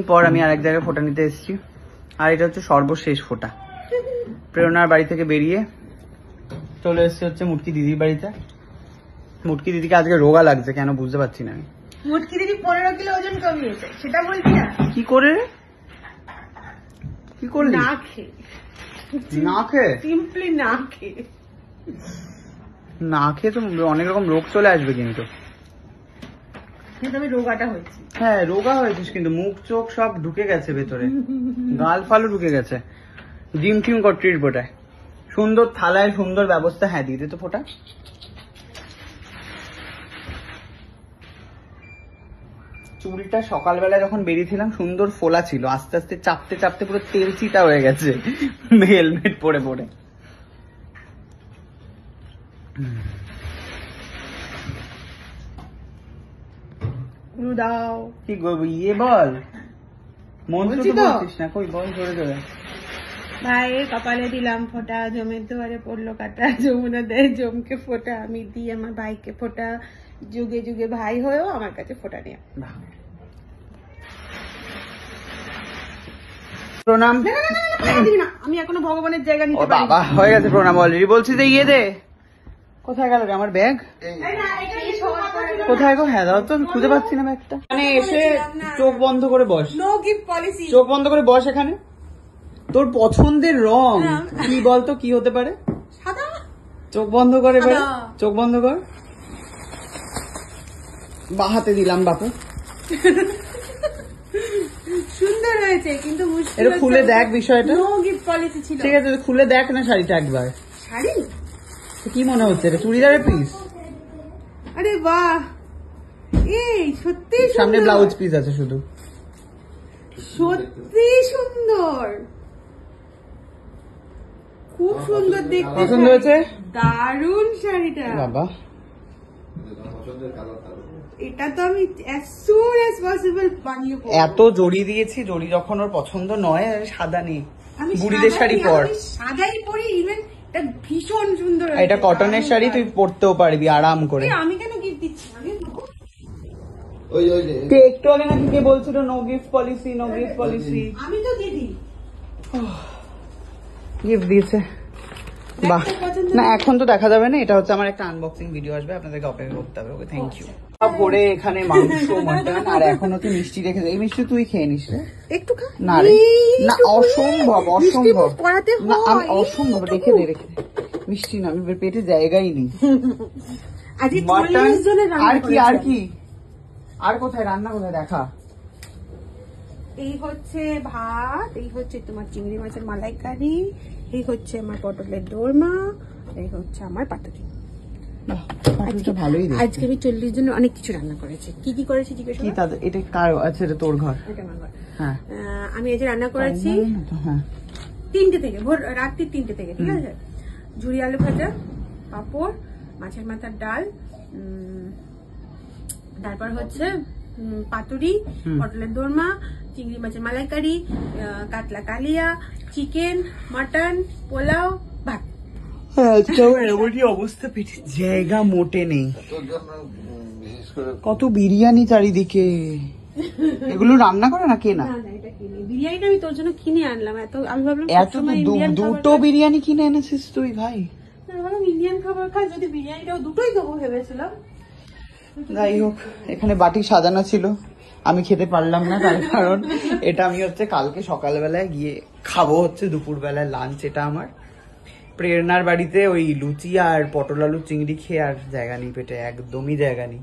পর আমি আরেক জায়গায় ফোঁটা নিতে এসেছি, আর এটা হচ্ছে সর্বশেষ ফোঁটা। প্রেরণার বাড়ি থেকে বেরিয়ে চলে এসেছি হচ্ছে মুটকি দিদির বাড়িতে। মুটকি দিদিকে আজকে রোগা লাগছে, কেন বুঝতে পারছি না আমি। মুটকি দিদি 15 কিলো ওজন কমিয়েছে, সেটা বলবি না? কি করে? কি করলি? না খেয়ে। না খেয়ে? সিম্পলি না খেয়ে। না খেয়ে তো অনেক রকম রোগ চলে আসবে কিন্তু। আমি রোগাটা হয়েছি। হ্যাঁ রোগা হয়েছিস, কিন্তু মুখ চোখ সব ঢুকে গেছে ভেতরে, গাল ফালও ঢুকে গেছে। জিম টিম করছিস বোটায়। সুন্দর থালায় সুন্দর ব্যবস্থা, হ্যাঁ দিতে তো ফোঁটা। চুলটা সকালবেলায় যখন বেরিয়েছিলাম সুন্দর ফোলা ছিল, আস্তে আস্তে চাপতে চাপতে পুরো তেল চিটা হয়ে গেছে হেলমেট পরে পরে। দাও কি করবো ইয়ে বল, মন্ত্র তো বলছিস না, কই বল ধরে ধরে। ভাইয়ের কপালে দিলাম ফোঁটা, জমের দুয়ারে পড়লো কাটা, যমুনা দেয় জমকে ফোঁটা, আমি দিই আমার ভাইকে ফোঁটা, যুগে যুগে ভাই হয়েও আমার কাছে ফোঁটা নিয়ে। প্রণাম। আমি এখনো ভগবানের জায়গা নিতে পারি। বাবা হয়ে গেছে প্রণাম অলরেডি। বলছি যে ইয়ে দে, কোথায় গেল রে আমার ব্যাগ? কোথায় গো? হ্যাঁ দাও তো, খুঁজে পাচ্ছি না ব্যাগটা। মানে এসে চোখ বন্ধ করে বস, নো গিফট পলিসি। চোখ বন্ধ করে বস এখানে। তোর পছন্দের রং কি বলতো, কি হতে পারে? সাদা। চোখ বন্ধ করে এবারে, চোখ বন্ধ কর। বাহাতে দিলাম বাপু। সুন্দর হয়েছে কিন্তু এটা খুলে দেখ বিষয়টা। নো গিফট পলিসি ছিল। ঠিক আছে খুলে দেখ না শাড়িটা একবার। শাড়ি কি মনে হচ্ছে এটা চুড়িদারের পিস? আরে বাহ, এই সত্যি সামনে ব্লাউজ পিস আছে শুধু। সত্যি সুন্দর, খুব সুন্দর দেখতে। পছন্দ হয়েছে? দারুণ শাড়িটা বাবা। এটা তো আমি as soon as possible বানিয়ে পরবো। এত জড়ি দিয়েছি, জড়ি যখন ওর পছন্দ নয়, সাদা নেই। আমি বুড়িদের শাড়ি পর, আমি সাদাই পরি। ইভেন এটা ভীষণ সুন্দর। এটা কটনের শাড়ি, তুই পরতেও পারবি আরাম করে। আমি কেন গিফট দিচ্ছি? একটু আগে নাকি কে বলছিল no gift policy, no gift policy. আমি তো দিদি গিফট দিয়েছে। বাহ, না এখন তো দেখা যাবে না, এটা হচ্ছে আমার একটা আনবক্সিং ভিডিও আসবে, আপনাদেরকে অপেক্ষা করতে হবে। Okay thank you. পরে এখানে মাংস মটন আর এখনো তুই মিষ্টি রেখে, এই মিষ্টি তুই খেয়ে নিস রে একটু খা। না রে, না অসম্ভব অসম্ভব, পড়াতে না আমি অসম্ভব, রেখে দে রেখে দে। মিষ্টি না, আমি পেটে জায়গাই নেই। আজ মটন 40 জনের রান্না আর কি, করেছে। আর কি, আর কোথায় রান্না, কোথায় দেখা? এই হচ্ছে ভাত, এই হচ্ছে তোমার চিংড়ি মাছের মালাইকারি, এই হচ্ছে আমার পটলের দোরমা, এই হচ্ছে আমার পাতুরি। ভালোই। আজকে আমি 40 জনের অনেক কিছু রান্না করেছি। কি কি করেছি জিজ্ঞেস কি তাদের? এটা কার? আচ্ছা এটা তোর ঘর। এটা আমার ঘর। হ্যাঁ আমি এই যে রান্না করেছি হ্যাঁ 3টে থেকে, ভোর রাত্রি 3টে থেকে, ঠিক আছে। ঝুরি আলু ভাজা, পাঁপড়, মাছের মাথার ডাল, তারপর হচ্ছে পাতুরি, পটলের দোরমা, চিংড়ি মাছের মালাইকারি, কাতলা কালিয়া, চিকেন, মাটন, পোলাও, ভাত। এমনই অবস্থা, পেটে জায়গা মোটে নেই। কত বিরিয়ানি চারিদিকে। এগুলো রান্না করে না কে? না এটা কিনে, বিরিয়ানিটা আমি তোর জন্য কিনে আনলাম। এত আমি ভাবলাম এত দুটো বিরিয়ানি কিনে এনেছিস তুই ভাই? ভাবলাম ইন্ডিয়ান খাবার খাই, যদি বিরিয়ানিটাও দুটোই দেবো ভেবেছিলাম। যাই হোক, এখানে বাটি সাজানো ছিল, আমি খেতে পারলাম না, তার কারণ এটা আমি হচ্ছে কালকে সকালবেলায় গিয়ে খাবো, হচ্ছে দুপুর বেলায় লাঞ্চ। এটা আমার প্রেরণার বাড়িতে ওই লুচি আর পটল আলু চিংড়ি খেয়ে আর জায়গা নেই পেটে, একদমই জায়গা নেই।